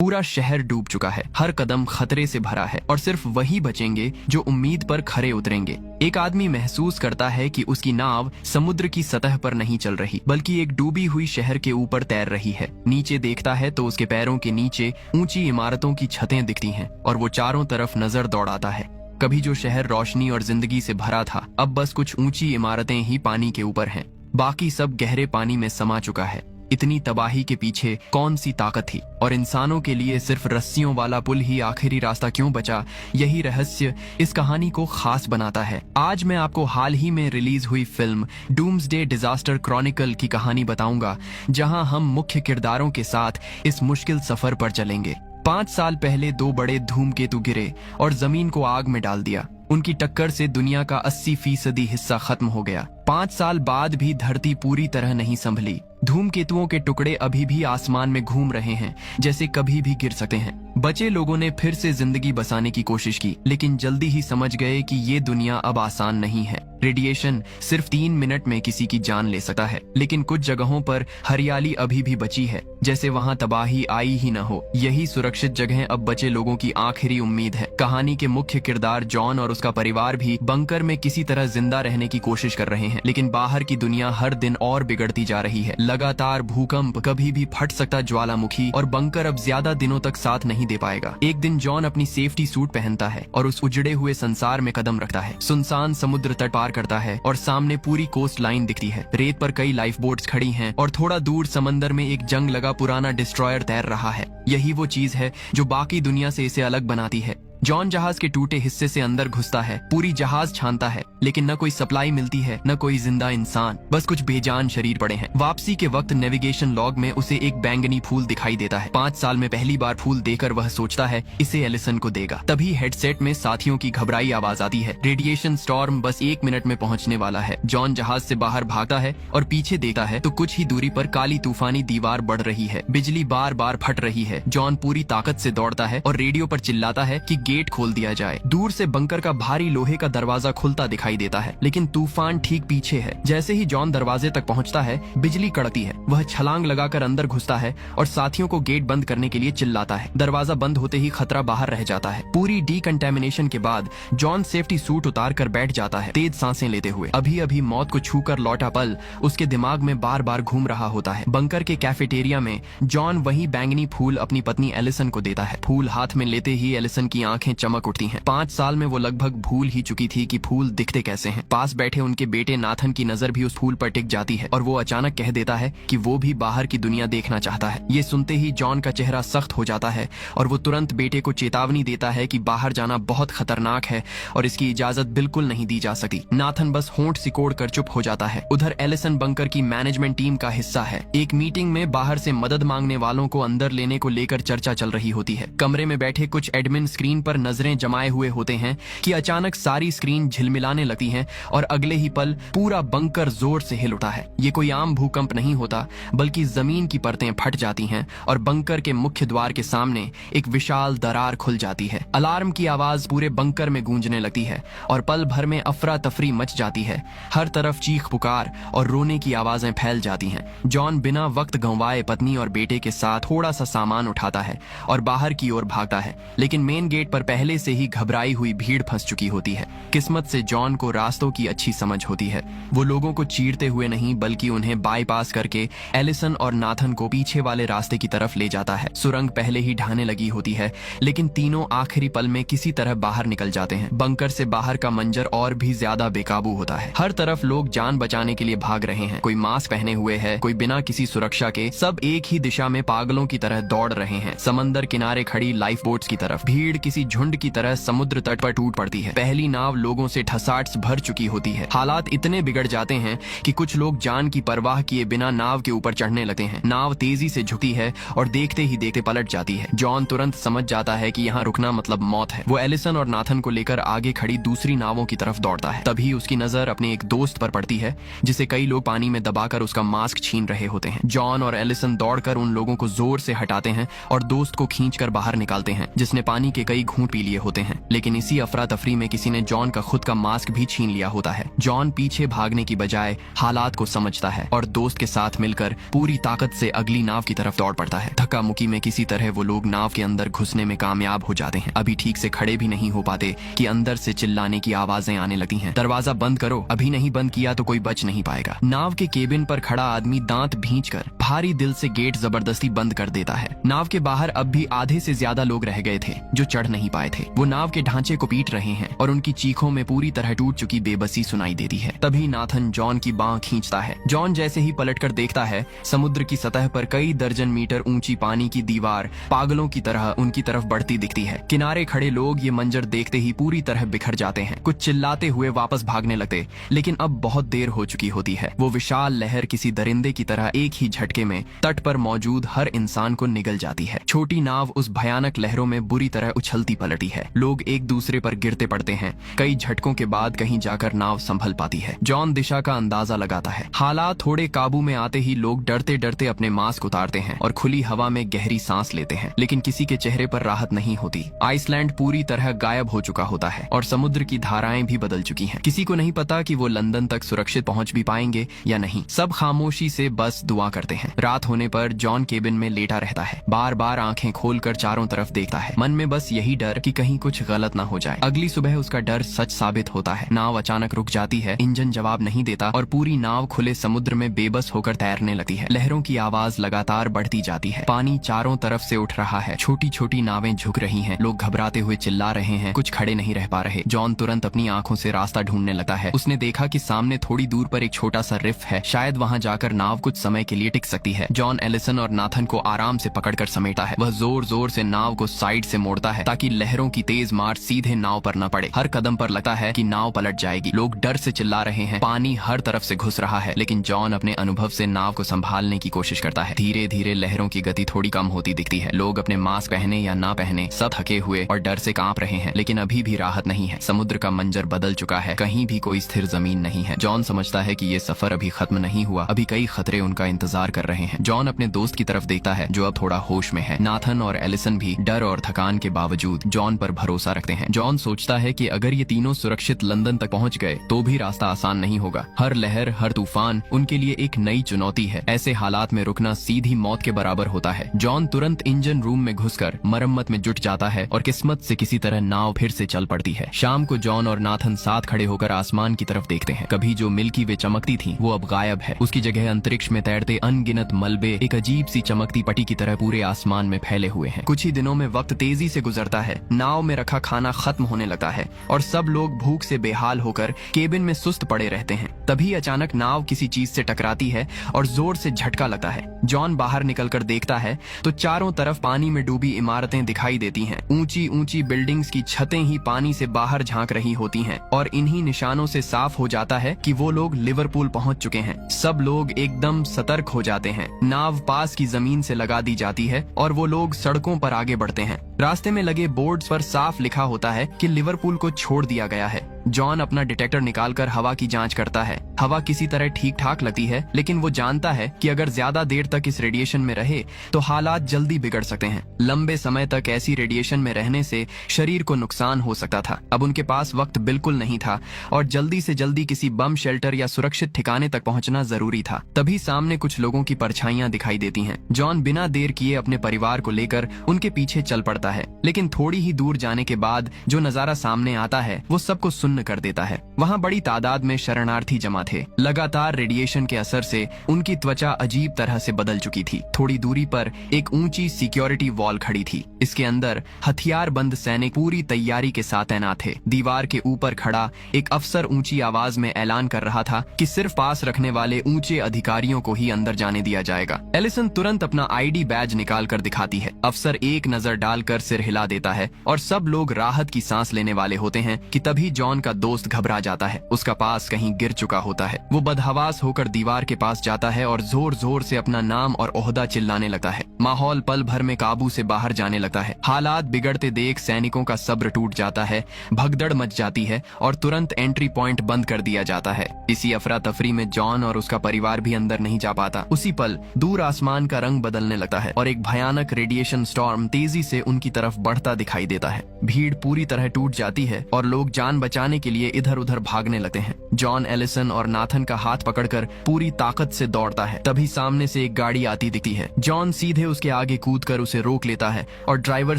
पूरा शहर डूब चुका है, हर कदम खतरे से भरा है और सिर्फ वही बचेंगे जो उम्मीद पर खरे उतरेंगे। एक आदमी महसूस करता है कि उसकी नाव समुद्र की सतह पर नहीं चल रही, बल्कि एक डूबी हुई शहर के ऊपर तैर रही है। नीचे देखता है तो उसके पैरों के नीचे ऊंची इमारतों की छतें दिखती हैं और वो चारों तरफ नजर दौड़ाता है। कभी जो शहर रोशनी और जिंदगी से भरा था, अब बस कुछ ऊंची इमारतें ही पानी के ऊपर हैं। बाकी सब गहरे पानी में समा चुका है। इतनी तबाही के पीछे कौन सी ताकत थी और इंसानों के लिए सिर्फ रस्सियों वाला पुल ही आखिरी रास्ता क्यों बचा? यही रहस्य इस कहानी को खास बनाता है। आज मैं आपको हाल ही में रिलीज हुई फिल्म डूम्सडे डिजास्टर क्रॉनिकल की कहानी बताऊंगा, जहां हम मुख्य किरदारों के साथ इस मुश्किल सफर पर चलेंगे। 5 साल पहले 2 बड़े धूमकेतु गिरे और जमीन को आग में डाल दिया। उनकी टक्कर से दुनिया का 80% हिस्सा खत्म हो गया। 5 साल बाद भी धरती पूरी तरह नहीं संभली। धूमकेतुओं के टुकड़े अभी भी आसमान में घूम रहे हैं, जैसे कभी भी गिर सकते हैं। बचे लोगों ने फिर से जिंदगी बसाने की कोशिश की, लेकिन जल्दी ही समझ गए कि ये दुनिया अब आसान नहीं है। रेडिएशन सिर्फ 3 मिनट में किसी की जान ले सकता है, लेकिन कुछ जगहों पर हरियाली अभी भी बची है, जैसे वहाँ तबाही आई ही न हो। यही सुरक्षित जगह अब बचे लोगों की आखिरी उम्मीद है। कहानी के मुख्य किरदार जॉन और उसका परिवार भी बंकर में किसी तरह जिंदा रहने की कोशिश कर रहे हैं, लेकिन बाहर की दुनिया हर दिन और बिगड़ती जा रही है। लगातार भूकंप, कभी भी फट सकता ज्वालामुखी, और बंकर अब ज्यादा दिनों तक साथ नहीं दे पाएगा। एक दिन जॉन अपनी सेफ्टी सूट पहनता है और उस उजड़े हुए संसार में कदम रखता है। सुनसान समुद्र तट पार करता है और सामने पूरी कोस्ट लाइन दिखती है। रेत पर कई लाइफ बोट्स खड़ी हैं और थोड़ा दूर समंदर में एक जंग लगा पुराना डिस्ट्रॉयर तैर रहा है। यही वो चीज है जो बाकी दुनिया से इसे अलग बनाती है। जॉन जहाज के टूटे हिस्से से अंदर घुसता है, पूरी जहाज छानता है, लेकिन न कोई सप्लाई मिलती है, न कोई जिंदा इंसान, बस कुछ बेजान शरीर पड़े हैं। वापसी के वक्त नेविगेशन लॉग में उसे एक बैंगनी फूल दिखाई देता है। 5 साल में पहली बार फूल देकर वह सोचता है इसे एलिसन को देगा। तभी हेडसेट में साथियों की घबराई आवाज आती है। रेडिएशन स्टॉर्म बस 1 मिनट में पहुंचने वाला है। जॉन जहाज से बाहर भागता है और पीछे देखता है तो कुछ ही दूरी पर काली तूफानी दीवार बढ़ रही है। बिजली बार बार फट रही है। जॉन पूरी ताकत से दौड़ता है और रेडियो पर चिल्लाता है कि गेट खोल दिया जाए। दूर से बंकर का भारी लोहे का दरवाजा खुलता दिखाई देता है, लेकिन तूफान ठीक पीछे है। जैसे ही जॉन दरवाजे तक पहुंचता है, बिजली कड़कती है। वह छलांग लगाकर अंदर घुसता है और साथियों को गेट बंद करने के लिए चिल्लाता है। दरवाजा बंद होते ही खतरा बाहर रह जाता है। पूरी डीकंटेमिनेशन के बाद जॉन सेफ्टी सूट उतार कर बैठ जाता है, तेज सांसें लेते हुए। अभी अभी मौत को छूकर लौटा पल उसके दिमाग में बार बार घूम रहा होता है। बंकर के कैफेटेरिया में जॉन वही बैंगनी फूल अपनी पत्नी एलिसन को देता है। फूल हाथ में लेते ही एलिसन की आंखें चमक उठती हैं। 5 साल में वो लगभग भूल ही चुकी थी कि फूल दिखते कैसे हैं। पास बैठे उनके बेटे नाथन की नजर भी उस फूल पर टिक जाती है और वो अचानक कह देता है कि वो भी बाहर की दुनिया देखना चाहता है। ये सुनते ही जॉन का चेहरा सख्त हो जाता है और वो तुरंत बेटे को चेतावनी देता है कि बाहर जाना बहुत खतरनाक है और इसकी इजाजत बिल्कुल नहीं दी जा सकती। नाथन बस होंठ सिकोड़ कर चुप हो जाता है। उधर एलिसन बंकर की मैनेजमेंट टीम का हिस्सा है। एक मीटिंग में बाहर से मदद मांगने वालों को अंदर लेने को लेकर चर्चा चल रही होती है। कमरे में बैठे कुछ एडमिन स्क्रीन पर नजरें जमाए हुए होते हैं कि अचानक सारी स्क्रीन झिलमिलाने लगती हैं और अगले ही पल पूरा बंकर जोर से हिल उठा है। ये कोई आम भूकंप नहीं होता, बल्कि जमीन की परतें फट जाती हैं और बंकर के मुख्य द्वार के सामने एक विशाल दरार खुल जाती है। अलार्म की आवाज पूरे बंकर में गूंजने लगती है और पल भर में अफरा तफरी मच जाती है। हर तरफ चीख पुकार और रोने की आवाजें फैल जाती हैं। जॉन बिना वक्त गंवाए पत्नी और बेटे के साथ थोड़ा सा सामान उठाता है और बाहर की ओर भागता है, लेकिन मेन गेट पर पहले से ही घबराई हुई भीड़ फंस चुकी होती है। किस्मत से जॉन को रास्तों की अच्छी समझ होती है। वो लोगों को चीरते हुए नहीं, बल्कि उन्हें बाईपास करके एलिसन और नाथन को पीछे वाले रास्ते की तरफ ले जाता है। सुरंग पहले ही ढहने लगी होती है, लेकिन तीनों आखिरी पल में किसी तरह बाहर निकल जाते हैं। बंकर से बाहर का मंजर और भी ज्यादा बेकाबू होता है। हर तरफ लोग जान बचाने के लिए भाग रहे हैं। कोई मास्क पहने हुए है, कोई बिना किसी सुरक्षा के। सब एक ही दिशा में पागलों की तरह दौड़ रहे हैं, समंदर किनारे खड़ी लाइफ बोट्स की तरफ। भीड़ किसी झुंड की तरह समुद्र तट पर टूट पड़ती है। पहली नाव लोगों से ठसाठ भर चुकी होती है। हालात इतने बिगड़ जाते हैं कि कुछ लोग जान की परवाह किए बिना नाव के ऊपर चढ़ने लगते हैं। नाव तेजी से झुकती है और देखते ही देखते पलट जाती है। जॉन तुरंत समझ जाता है कि यहाँ रुकना मतलब मौत है। वो एलिसन और नाथन को लेकर आगे खड़ी दूसरी नावों की तरफ दौड़ता है। तभी उसकी नजर अपने एक दोस्त पर पड़ती है, जिसे कई लोग पानी में दबाकर उसका मास्क छीन रहे होते हैं। जॉन और एलिसन दौड़कर उन लोगों को जोर से हटाते हैं और दोस्त को खींचकर बाहर निकालते हैं, जिसने पानी के कई घूंट पी लिए होते हैं, लेकिन इसी अफरा तफरी में किसी ने जॉन का खुद का मास्क भी छीन लिया होता है। जॉन पीछे भागने की बजाय हालात को समझता है और दोस्त के साथ मिलकर पूरी ताकत से अगली नाव की तरफ दौड़ पड़ता है। धक्का मुक्की में किसी तरह वो लोग नाव के अंदर घुसने में कामयाब हो जाते हैं। अभी ठीक से खड़े भी नहीं हो पाते कि अंदर से चिल्लाने की आवाजें आने लगती हैं, दरवाजा बंद करो, अभी नहीं बंद किया तो कोई बच नहीं पाएगा। नाव के केबिन पर खड़ा आदमी दांत भींचकर भारी दिल से गेट जबरदस्ती बंद कर देता है। नाव के बाहर अब भी आधे से ज्यादा लोग रह गए थे जो चढ़ नहीं पाए थे। वो नाव के ढांचे को पीट रहे हैं और उनकी चीखों में पूरी तरह टूट चुकी बेबसी सुनाई देती है। तभी नाथन जॉन की बांह खींचता है। जॉन जैसे ही पलटकर देखता है, समुद्र की सतह पर कई दर्जन मीटर ऊंची पानी की दीवार पागलों की तरह उनकी तरफ बढ़ती दिखती है। किनारे खड़े लोग ये मंजर देखते ही पूरी तरह बिखर जाते हैं। कुछ चिल्लाते हुए वापस भागने लगते, लेकिन अब बहुत देर हो चुकी होती है। वो विशाल लहर किसी दरिंदे की तरह एक ही झटके में तट पर मौजूद हर इंसान को निगल जाती है। छोटी नाव उस भयानक लहरों में बुरी तरह उछलती पलटी है। लोग एक दूसरे पर गिरते पड़ते हैं। कई झटकों के बाद कहीं जाकर नाव संभल पाती है। जॉन दिशा का अंदाजा लगाता है। हालात थोड़े काबू में आते ही लोग डरते डरते अपने मास्क उतारते हैं और खुली हवा में गहरी सांस लेते हैं, लेकिन किसी के चेहरे पर राहत नहीं होती। आइसलैंड पूरी तरह गायब हो चुका होता है और समुद्र की धाराएं भी बदल चुकी हैं। किसी को नहीं पता कि वो लंदन तक सुरक्षित पहुंच भी पाएंगे या नहीं। सब खामोशी से बस दुआ करते हैं। रात होने पर जॉन केबिन में लेटा रहता है, बार बार आंखें खोलकर चारों तरफ देखता है। मन में बस यही डर कि कहीं कुछ गलत ना हो जाए। अगली सुबह उसका डर सच साबित होता है। नाव अचानक रुक जाती है, इंजन जवाब नहीं देता और पूरी नाव खुले समुद्र में बेबस होकर तैरने लगती है। लहरों की आवाज लगातार बढ़ती जाती है। पानी चारों तरफ से उठ रहा है। छोटी छोटी नावें झुक रही हैं। लोग घबराते हुए चिल्ला रहे हैं, कुछ खड़े नहीं रह पा रहे। जॉन तुरंत अपनी आंखों से रास्ता ढूंढने लगता है। उसने देखा कि सामने थोड़ी दूर पर एक छोटा सा रिफ है। शायद वहां जाकर नाव कुछ समय के लिए टिक सकती है। जॉन एलिसन और नाथन को आराम से पकड़कर समेटा है। वह जोर जोर से नाव को साइड से मोड़ता है ताकि लहरों की तेज मार सीधे नाव पर न पड़े। हर कदम पर लगता है कि नाव पलट जाएगी। लोग डर से चिल्ला रहे हैं। पानी हर तरफ से घुस रहा है, लेकिन जॉन अपने अनुभव से नाव को संभालने की कोशिश करता है। धीरे धीरे लहरों की गति थोड़ी कम होती दिखती है। लोग अपने मास्क पहने या ना पहने सब थके हुए और डर से कांप रहे हैं, लेकिन अभी भी राहत नहीं है। समुद्र का मंजर बदल चुका है। कहीं भी कोई स्थिर जमीन नहीं है। जॉन समझता है कि ये सफर अभी खत्म नहीं हुआ। अभी कई खतरे उनका इंतजार कर रहे हैं। जॉन अपने दोस्त की तरफ देखता है जो अब थोड़ा होश में है। नाथन और एलिसन भी डर और थकान के बावजूद जॉन पर भरोसा रखते हैं। जॉन सोचता है कि अगर ये तीनों सुरक्षित लंदन तक पहुंच गए तो भी रास्ता आसान नहीं होगा। हर लहर, हर तूफान उनके लिए एक नई चुनौती है। ऐसे हालात में रुकना सीधी मौत के बराबर होता है। जॉन तुरंत इंजन रूम में घुसकर मरम्मत में जुट जाता है और किस्मत से किसी तरह नाव फिर से चल पड़ती है। शाम को जॉन और नाथन साथ खड़े होकर आसमान की तरफ देखते हैं। कभी जो मिल्की वे चमकती थी वो अब गायब है। उसकी जगह अंतरिक्ष में तैरते अनगिनत मलबे एक अजीब सी चमकती पट्टी की तरह पूरे आसमान में फैले हुए हैं। कुछ ही दिनों में वक्त तेजी से गुजरता है। नाव में रखा खाना खत्म होने लगता है और सब लोग भूख से बेहाल होकर केबिन में सुस्त पड़े रहते हैं। तभी अचानक नाव किसी चीज से टकराती है और जोर से झटका लगता है। जॉन बाहर निकलकर देखता है तो चारों तरफ पानी में डूबी इमारतें दिखाई देती हैं। ऊंची ऊंची बिल्डिंग्स की छतें ही पानी से बाहर झांक रही होती हैं और इन्हीं निशानों से साफ हो जाता है कि वो लोग लिवरपूल पहुंच चुके हैं। सब लोग एकदम सतर्क हो जाते हैं। नाव पास की जमीन से लगा दी जाती है और वो लोग सड़कों पर आगे बढ़ते हैं। रास्ते में लगे बोर्ड्स पर साफ लिखा होता है कि लिवरपूल को छोड़ दिया गया है। जॉन अपना डिटेक्टर निकालकर हवा की जांच करता है। हवा किसी तरह ठीक ठाक लगती है, लेकिन वो जानता है कि अगर ज्यादा देर तक इस रेडिएशन में रहे तो हालात जल्दी बिगड़ सकते हैं। लंबे समय तक ऐसी रेडिएशन में रहने से शरीर को नुकसान हो सकता था। अब उनके पास वक्त बिल्कुल नहीं था और जल्दी से जल्दी किसी बम शेल्टर या सुरक्षित ठिकाने तक पहुंचना जरूरी था। तभी सामने कुछ लोगों की परछाइयां दिखाई देती हैं। जॉन बिना देर किए अपने परिवार को लेकर उनके पीछे चल पड़ता है, लेकिन थोड़ी ही दूर जाने के बाद जो नजारा सामने आता है वो सबको सुन्न कर देता है। वहाँ बड़ी तादाद में शरणार्थी जमा थे। लगातार रेडिएशन के असर से उनकी त्वचा अजीब तरह से बदल चुकी थी। थोड़ी दूरी पर एक ऊंची सिक्योरिटी वॉल खड़ी थी। इसके अंदर हथियारबंद सैनिक पूरी तैयारी के साथ तैनात थे। दीवार के ऊपर खड़ा एक अफसर ऊंची आवाज में ऐलान कर रहा था कि सिर्फ पास रखने वाले ऊंचे अधिकारियों को ही अंदर जाने दिया जाएगा। एलिसन तुरंत अपना आईडी बैज निकाल कर दिखाती है। अफसर एक नजर डालकर सिर हिला देता है और सब लोग राहत की सांस लेने वाले होते हैं कि तभी जॉन जॉन का दोस्त घबरा जाता है। उसका पास कहीं गिर चुका होता है। वो बदहवास होकर दीवार के पास जाता है और जोर जोर से अपना नाम और ओहदा चिल्लाने लगता है। माहौल पल भर में काबू से बाहर जाने लगता है। हालात बिगड़ते देख सैनिकों का सब्र टूट जाता है, भगदड़ मच जाती है और तुरंत एंट्री पॉइंट बंद कर दिया जाता है। इसी अफरा तफरी में जॉन और उसका परिवार भी अंदर नहीं जा पाता। उसी पल दूर आसमान का रंग बदलने लगता है और एक भयानक रेडिएशन स्टॉर्म तेजी से उनकी तरफ बढ़ता दिखाई देता है। भीड़ पूरी तरह टूट जाती है और लोग जान बचाने के लिए इधर उधर भागने लगते हैं। जॉन एलिसन और नाथन का हाथ पकड़कर पूरी ताकत से दौड़ता है। तभी सामने से एक गाड़ी आती दिखती है। जॉन सीधे उसके आगे कूदकर उसे रोक लेता है और ड्राइवर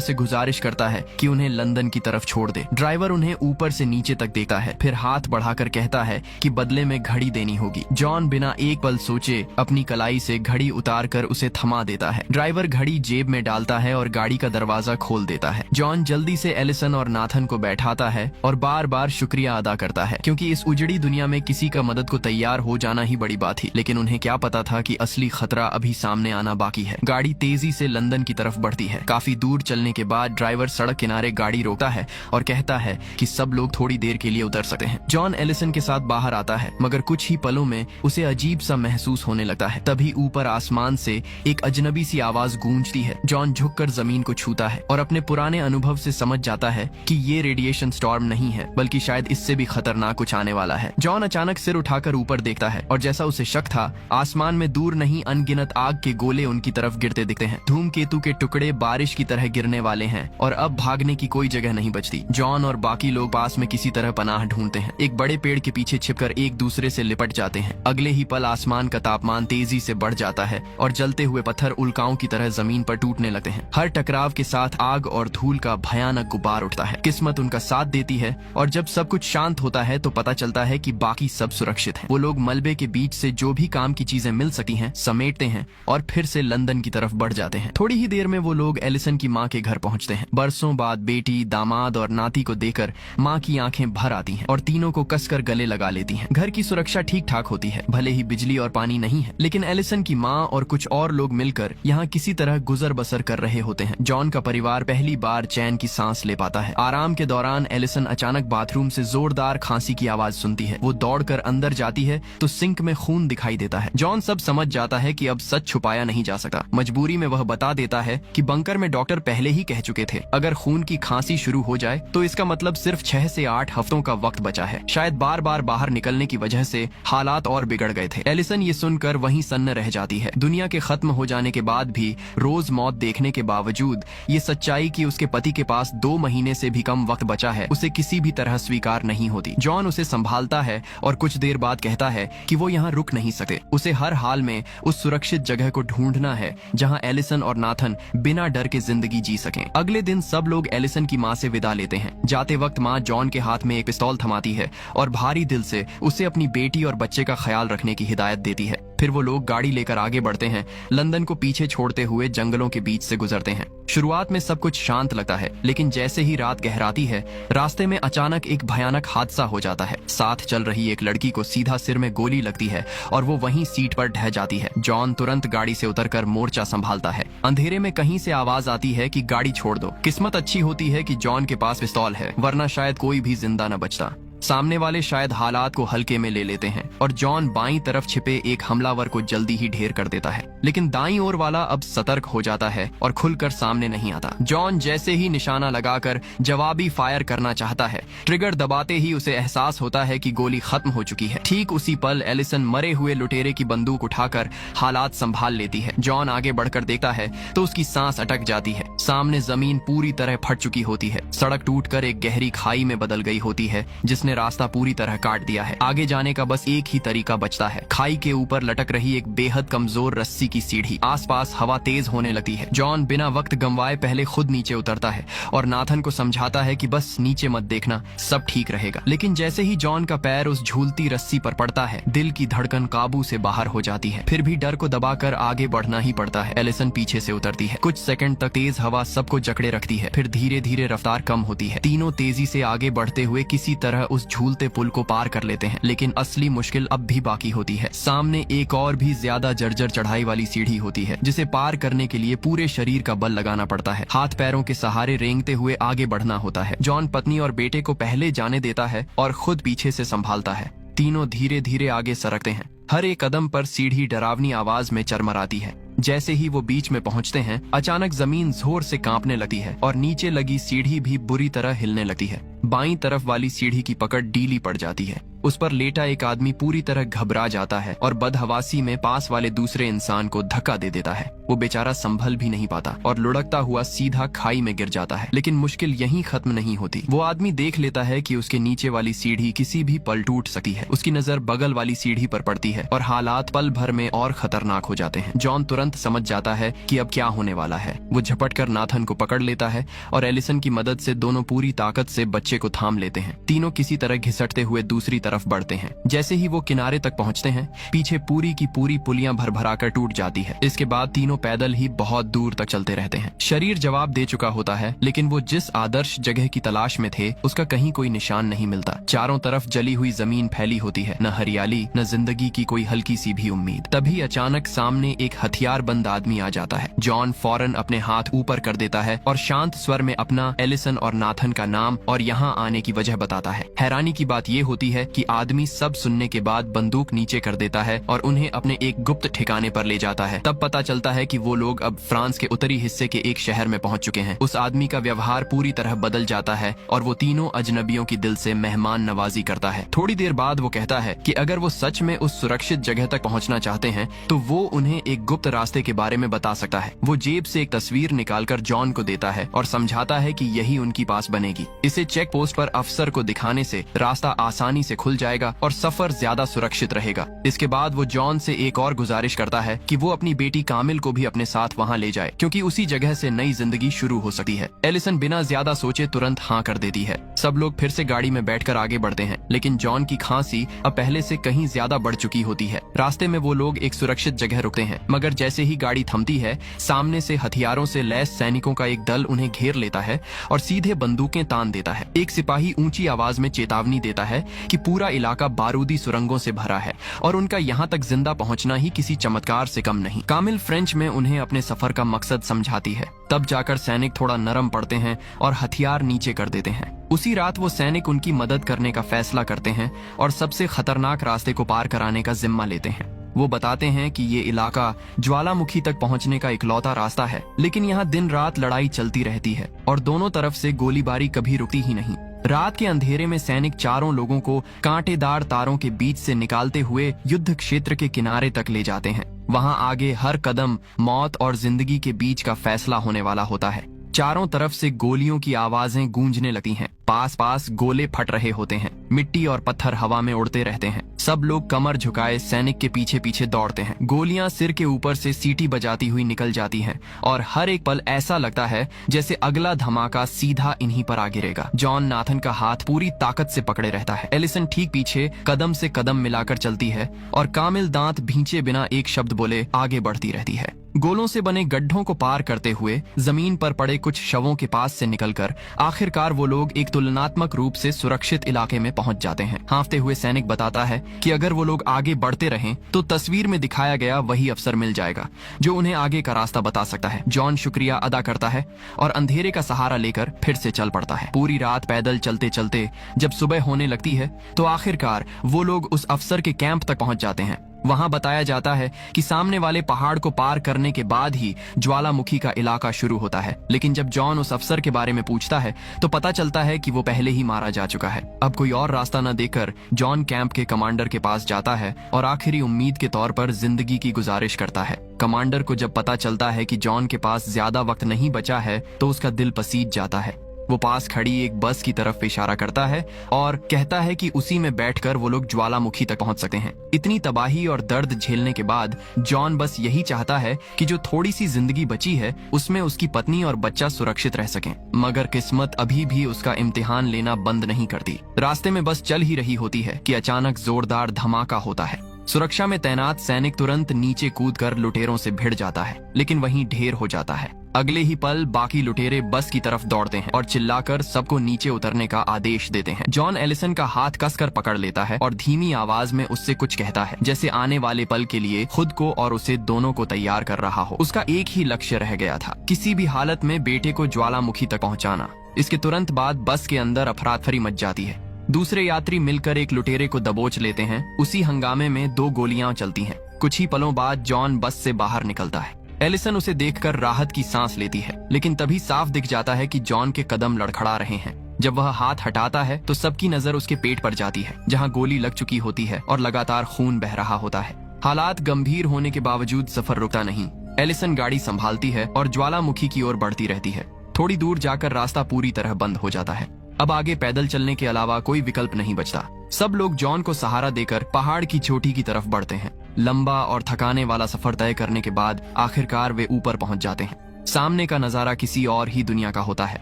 से गुजारिश करता है कि उन्हें लंदन की तरफ छोड़ दे। ड्राइवर उन्हें ऊपर से नीचे तक देखता है, फिर हाथ बढ़ाकर कहता है कि बदले में घड़ी देनी होगी। जॉन बिना एक पल सोचे अपनी कलाई से घड़ी उतार कर उसे थमा देता है। ड्राइवर घड़ी जेब में डालता है और गाड़ी का दरवाजा खोल देता है। जॉन जल्दी से एलिसन और नाथन को बैठाता है और बार बार शुक्रिया अदा करता है, क्योंकि इस उजड़ी दुनिया में किसी का मदद को तैयार हो जाना ही बड़ी बात थी। लेकिन उन्हें क्या पता था कि असली खतरा अभी सामने आना बाकी है। गाड़ी तेजी से लंदन की तरफ बढ़ती है। काफी दूर चलने के बाद ड्राइवर सड़क किनारे गाड़ी रोकता है और कहता है कि सब लोग थोड़ी देर के लिए उतर सकते हैं। जॉन एलिसन के साथ बाहर आता है, मगर कुछ ही पलों में उसे अजीब सा महसूस होने लगता है। तभी ऊपर आसमान से एक अजनबी सी आवाज गूंजती है। जॉन झुककर जमीन को छूता है और अपने पुराने अनुभव से समझ जाता है कि ये रेडिएशन स्टॉर्म नहीं है, बल्कि शायद इससे भी खतरनाक कुछ आने वाला है। जॉन अचानक सिर उठाकर ऊपर देखता है और जैसा उसे शक था, आसमान में दूर नहीं अनगिनत आग के गोले उनकी तरफ गिरते दिखते हैं। धूमकेतु के टुकड़े बारिश की तरह गिरने वाले हैं और अब भागने की कोई जगह नहीं बचती। जॉन और बाकी लोग पास में किसी तरह पनाह ढूंढते हैं। एक बड़े पेड़ के पीछे छिपकर एक दूसरे से लिपट जाते हैं। अगले ही पल आसमान का तापमान तेजी से बढ़ जाता है और जलते हुए पत्थर उल्काओं की तरह जमीन पर टूटने लगते हैं। हर टकराव के साथ आग और धूल का भयानक गुब्बार उठता है। किस्मत उनका साथ देती है और जब सब कुछ शांत होता है तो पता चलता है कि बाकी सब सुरक्षित है। वो लोग मलबे के बीच से जो भी काम की चीजें मिल सकी हैं समेटते हैं और फिर से लंदन की तरफ बढ़ जाते हैं। थोड़ी ही देर में वो लोग एलिसन की माँ के घर पहुंचते हैं। बरसों बाद बेटी, दामाद और नाती को देखकर माँ की आंखें भर आती हैं और तीनों को कसकर गले लगा लेती हैं। घर की सुरक्षा ठीक ठाक होती है, भले ही बिजली और पानी नहीं है, लेकिन एलिसन की माँ और कुछ और लोग मिलकर यहाँ किसी तरह गुजर बसर कर रहे होते हैं। जॉन का परिवार पहली बार चैन की सांस ले पाता है। आराम के दौरान एलिसन अचानक बाथरूम से जोरदार खांसी की आवाज सुनती है। वो दौड़कर अंदर जाती है तो सिंक में खून दिखाई देता है। जॉन सब समझ जाता है कि अब सच छुपाया नहीं जा सकता। मजबूरी में वह बता देता है कि बंकर में डॉक्टर पहले ही कह चुके थे, अगर खून की खांसी शुरू हो जाए तो इसका मतलब सिर्फ 6 से 8 हफ्तों का वक्त बचा है। शायद बार बार बाहर निकलने की वजह से हालात और बिगड़ गए थे। एलिसन ये सुनकर वहीं सन्न रह जाती है। दुनिया के खत्म हो जाने के बाद भी रोज मौत देखने के बावजूद ये सच्चाई कि उसके पति के पास 2 महीने से भी कम वक्त बचा है उसे किसी भी तरह स्वीकार नहीं होती। जॉन उसे संभालता है और कुछ देर बाद कहता है कि वो यहाँ रुक नहीं सकते। उसे हर हाल में उस सुरक्षित जगह को ढूंढना है जहाँ एलिसन और नाथन बिना डर के जिंदगी जी सकें। अगले दिन सब लोग एलिसन की माँ से विदा लेते हैं। जाते वक्त माँ जॉन के हाथ में एक पिस्तौल थमाती है और भारी दिल से उसे अपनी बेटी और बच्चे का ख्याल रखने की हिदायत देती है। फिर वो लोग गाड़ी लेकर आगे बढ़ते हैं, लंदन को पीछे छोड़ते हुए जंगलों के बीच से गुजरते हैं। शुरुआत में सब कुछ शांत लगता है, लेकिन जैसे ही रात गहराती है रास्ते में अचानक एक भयानक हादसा हो जाता है। साथ चल रही एक लड़की को सीधा सिर में गोली लगती है और वो वहीं सीट पर ढह जाती है। जॉन तुरंत गाड़ी से उतरकर मोर्चा संभालता है। अंधेरे में कहीं से आवाज आती है कि गाड़ी छोड़ दो। किस्मत अच्छी होती है कि जॉन के पास पिस्तौल है, वरना शायद कोई भी जिंदा न बचता। सामने वाले शायद हालात को हल्के में ले लेते हैं और जॉन बाईं तरफ छिपे एक हमलावर को जल्दी ही ढेर कर देता है। लेकिन दाईं ओर वाला अब सतर्क हो जाता है और खुलकर सामने नहीं आता। जॉन जैसे ही निशाना लगाकर जवाबी फायर करना चाहता है, ट्रिगर दबाते ही उसे एहसास होता है कि गोली खत्म हो चुकी है। ठीक उसी पल एलिसन मरे हुए लुटेरे की बंदूक उठाकर हालात संभाल लेती है। जॉन आगे बढ़कर देखता है तो उसकी सांस अटक जाती है। सामने जमीन पूरी तरह फट चुकी होती है। सड़क टूटकर एक गहरी खाई में बदल गई होती है जिसने रास्ता पूरी तरह काट दिया है। आगे जाने का बस एक ही तरीका बचता है, खाई के ऊपर लटक रही एक बेहद कमजोर रस्सी की सीढ़ी। आसपास हवा तेज होने लगती है। जॉन बिना वक्त गंवाए पहले खुद नीचे उतरता है और नाथन को समझाता है कि बस नीचे मत देखना, सब ठीक रहेगा। लेकिन जैसे ही जॉन का पैर उस झूलती रस्सी पर पड़ता है, दिल की धड़कन काबू से बाहर हो जाती है। फिर भी डर को दबाकर आगे बढ़ना ही पड़ता है। एलिसन पीछे से उतरती है। कुछ सेकंड तक तेज हवा हवा सबको जकड़े रखती है। फिर धीरे धीरे रफ्तार कम होती है। तीनों तेजी से आगे बढ़ते हुए किसी तरह उस झूलते पुल को पार कर लेते हैं, लेकिन असली मुश्किल अब भी बाकी होती है। सामने एक और भी ज्यादा जर्जर चढ़ाई वाली सीढ़ी होती है, जिसे पार करने के लिए पूरे शरीर का बल लगाना पड़ता है। हाथ पैरों के सहारे रेंगते हुए आगे बढ़ना होता है। जॉन पत्नी और बेटे को पहले जाने देता है और खुद पीछे से संभालता है। तीनों धीरे धीरे आगे सरकते हैं। हर एक कदम पर सीढ़ी डरावनी आवाज में चरमराती है। जैसे ही वो बीच में पहुंचते हैं, अचानक जमीन जोर से कांपने लगती है और नीचे लगी सीढ़ी भी बुरी तरह हिलने लगती है। बाईं तरफ वाली सीढ़ी की पकड़ ढीली पड़ जाती है। उस पर लेटा एक आदमी पूरी तरह घबरा जाता है और बदहवासी में पास वाले दूसरे इंसान को धक्का दे देता है। वो बेचारा संभल भी नहीं पाता और लुढ़कता हुआ सीधा खाई में गिर जाता है। लेकिन मुश्किल यहीं खत्म नहीं होती। वो आदमी देख लेता है कि उसके नीचे वाली सीढ़ी किसी भी पल टूट सकती है। उसकी नजर बगल वाली सीढ़ी पर पड़ती है और हालात पल भर में और खतरनाक हो जाते हैं। जॉन तुरंत समझ जाता है कि अब क्या होने वाला है। वो झपट कर नाथन को पकड़ लेता है और एलिसन की मदद से दोनों पूरी ताकत से बच्चे को थाम लेते हैं। तीनों किसी तरह घिसटते हुए दूसरी तरफ बढ़ते हैं। जैसे ही वो किनारे तक पहुंचते हैं, पीछे पूरी की पूरी पुलियां भर कर टूट जाती है। इसके बाद तीनों पैदल ही बहुत दूर तक चलते रहते हैं। शरीर जवाब दे चुका होता है, लेकिन वो जिस आदर्श जगह की तलाश में थे उसका कहीं कोई निशान नहीं मिलता। चारों तरफ जली हुई जमीन फैली होती है, न हरियाली न जिंदगी की कोई हल्की सी भी उम्मीद। तभी अचानक सामने एक हथियारबंद आदमी आ जाता है। जॉन फौरन अपने हाथ ऊपर कर देता है और शांत स्वर में अपना, एलिसन और नाथन का नाम और यहाँ आने की वजह बताता है। हैरानी की बात ये होती है कि आदमी सब सुनने के बाद बंदूक नीचे कर देता है और उन्हें अपने एक गुप्त ठिकाने पर ले जाता है। तब पता चलता है कि वो लोग अब फ्रांस के उत्तरी हिस्से के एक शहर में पहुंच चुके हैं। उस आदमी का व्यवहार पूरी तरह बदल जाता है और वो तीनों अजनबियों की दिल से मेहमान नवाजी करता है। थोड़ी देर बाद वो कहता है कि अगर वो सच में उस सुरक्षित जगह तक पहुंचना चाहते हैं तो वो उन्हें एक गुप्त रास्ते के बारे में बता सकता है। वो जेब से एक तस्वीर निकालकर जॉन को देता है और समझाता है कि यही उनकी पास बनेगी। इसे चेक पोस्ट पर अफसर को दिखाने से रास्ता आसानी से खुल जाएगा और सफर ज्यादा सुरक्षित रहेगा। इसके बाद वो जॉन से एक और गुजारिश करता है कि वो अपनी बेटी कामिल को भी अपने साथ वहाँ ले जाए, क्योंकि उसी जगह से नई जिंदगी शुरू हो सकती है। एलिसन बिना ज्यादा सोचे तुरंत हाँ कर देती है। सब लोग फिर से गाड़ी में बैठकर आगे बढ़ते हैं, लेकिन जॉन की खांसी अब पहले से कहीं ज्यादा बढ़ चुकी होती है। रास्ते में वो लोग एक सुरक्षित जगह रुकते हैं, मगर जैसे ही गाड़ी थमती है, सामने से हथियारों से लैस सैनिकों का एक दल उन्हें घेर लेता है और सीधे बंदूकें तान देता है। एक सिपाही ऊंची आवाज में चेतावनी देता है कि पूरा इलाका बारूदी सुरंगों से भरा है और उनका यहाँ तक जिंदा पहुँचना ही किसी चमत्कार से कम नहीं। कामिल फ्रेंच में उन्हें अपने सफर का मकसद समझाती है। तब जाकर सैनिक थोड़ा नरम पड़ते हैं और हथियार नीचे कर देते हैं। उसी रात वो सैनिक उनकी मदद करने का फैसला करते हैं और सबसे खतरनाक रास्ते को पार कराने का जिम्मा लेते हैं। वो बताते हैं कि ये इलाका ज्वालामुखी तक पहुंचने का इकलौता रास्ता है, लेकिन यहाँ दिन रात लड़ाई चलती रहती है और दोनों तरफ से गोलीबारी कभी रुकती ही नहीं। रात के अंधेरे में सैनिक चारों लोगों को कांटेदार तारों के बीच से निकालते हुए युद्ध क्षेत्र के किनारे तक ले जाते हैं। वहाँ आगे हर कदम मौत और जिंदगी के बीच का फैसला होने वाला होता है। चारों तरफ से गोलियों की आवाजें गूंजने लगती हैं। पास पास गोले फट रहे होते हैं। मिट्टी और पत्थर हवा में उड़ते रहते हैं। सब लोग कमर झुकाए सैनिक के पीछे पीछे दौड़ते हैं। गोलियां सिर के ऊपर से सीटी बजाती हुई निकल जाती हैं और हर एक पल ऐसा लगता है जैसे अगला धमाका सीधा इन्हीं पर आ गिरेगा। जॉन नाथन का हाथ पूरी ताकत से पकड़े रहता है। एलिसन ठीक पीछे कदम से कदम मिलाकर चलती है और कामिल दांत भींचे बिना एक शब्द बोले आगे बढ़ती रहती है। गोलों से बने गड्ढों को पार करते हुए जमीन पर पड़े कुछ शवों के पास से निकलकर आखिरकार वो लोग एक तुलनात्मक रूप से सुरक्षित इलाके में पहुंच जाते हैं। हाँफते हुए सैनिक बताता है कि अगर वो लोग आगे बढ़ते रहें तो तस्वीर में दिखाया गया वही अफसर मिल जाएगा जो उन्हें आगे का रास्ता बता सकता है। जॉन शुक्रिया अदा करता है और अंधेरे का सहारा लेकर फिर से चल पड़ता है। पूरी रात पैदल चलते चलते जब सुबह होने लगती है तो आखिरकार वो लोग उस अफसर के कैंप तक पहुंच जाते हैं। वहां बताया जाता है कि सामने वाले पहाड़ को पार करने के बाद ही ज्वालामुखी का इलाका शुरू होता है, लेकिन जब जॉन उस अफसर के बारे में पूछता है तो पता चलता है कि वो पहले ही मारा जा चुका है। अब कोई और रास्ता न देखकर जॉन कैंप के कमांडर के पास जाता है और आखिरी उम्मीद के तौर पर जिंदगी की गुजारिश करता है। कमांडर को जब पता चलता है कि जॉन के पास ज्यादा वक्त नहीं बचा है तो उसका दिल पसीज जाता है। वो पास खड़ी एक बस की तरफ इशारा करता है और कहता है कि उसी में बैठकर वो लोग ज्वालामुखी तक पहुंच सकते हैं। इतनी तबाही और दर्द झेलने के बाद जॉन बस यही चाहता है कि जो थोड़ी सी जिंदगी बची है उसमें उसकी पत्नी और बच्चा सुरक्षित रह सकें, मगर किस्मत अभी भी उसका इम्तिहान लेना बंद नहीं करती। रास्ते में बस चल ही रही होती है कि अचानक जोरदार धमाका होता है। सुरक्षा में तैनात सैनिक तुरंत नीचे कूदकर लुटेरों से भिड़ जाता है, लेकिन वहीं ढेर हो जाता है। अगले ही पल बाकी लुटेरे बस की तरफ दौड़ते हैं और चिल्लाकर सबको नीचे उतरने का आदेश देते हैं। जॉन एलिसन का हाथ कसकर पकड़ लेता है और धीमी आवाज में उससे कुछ कहता है, जैसे आने वाले पल के लिए खुद को और उसे दोनों को तैयार कर रहा हो। उसका एक ही लक्ष्य रह गया था, किसी भी हालत में बेटे को ज्वालामुखी तक पहुंचाना। इसके तुरंत बाद बस के अंदर अफरातफरी मच जाती है। दूसरे यात्री मिलकर एक लुटेरे को दबोच लेते हैं। उसी हंगामे में 2 गोलियां चलती हैं। कुछ ही पलों बाद जॉन बस से बाहर निकलता है। एलिसन उसे देखकर राहत की सांस लेती है, लेकिन तभी साफ दिख जाता है कि जॉन के कदम लड़खड़ा रहे हैं। जब वह हाथ हटाता है तो सबकी नजर उसके पेट पर जाती है, जहां गोली लग चुकी होती है और लगातार खून बह रहा होता है। हालात गंभीर होने के बावजूद सफर रुकता नहीं। एलिसन गाड़ी संभालती है और ज्वालामुखी की ओर बढ़ती रहती है। थोड़ी दूर जाकर रास्ता पूरी तरह बंद हो जाता है। अब आगे पैदल चलने के अलावा कोई विकल्प नहीं बचता। सब लोग जॉन को सहारा देकर पहाड़ की चोटी की तरफ बढ़ते हैं। लंबा और थकाने वाला सफर तय करने के बाद आखिरकार वे ऊपर पहुंच जाते हैं। सामने का नजारा किसी और ही दुनिया का होता है।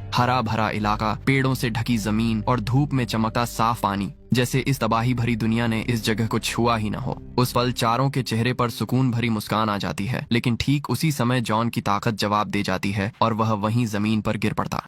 हरा भरा इलाका, पेड़ों से ढकी जमीन और धूप में चमकता साफ पानी, जैसे इस तबाही भरी दुनिया ने इस जगह को छुआ ही न हो। उस पल चारों के चेहरे पर सुकून भरी मुस्कान आ जाती है, लेकिन ठीक उसी समय जॉन की ताकत जवाब दे जाती है और वह वहीं जमीन पर गिर पड़ता।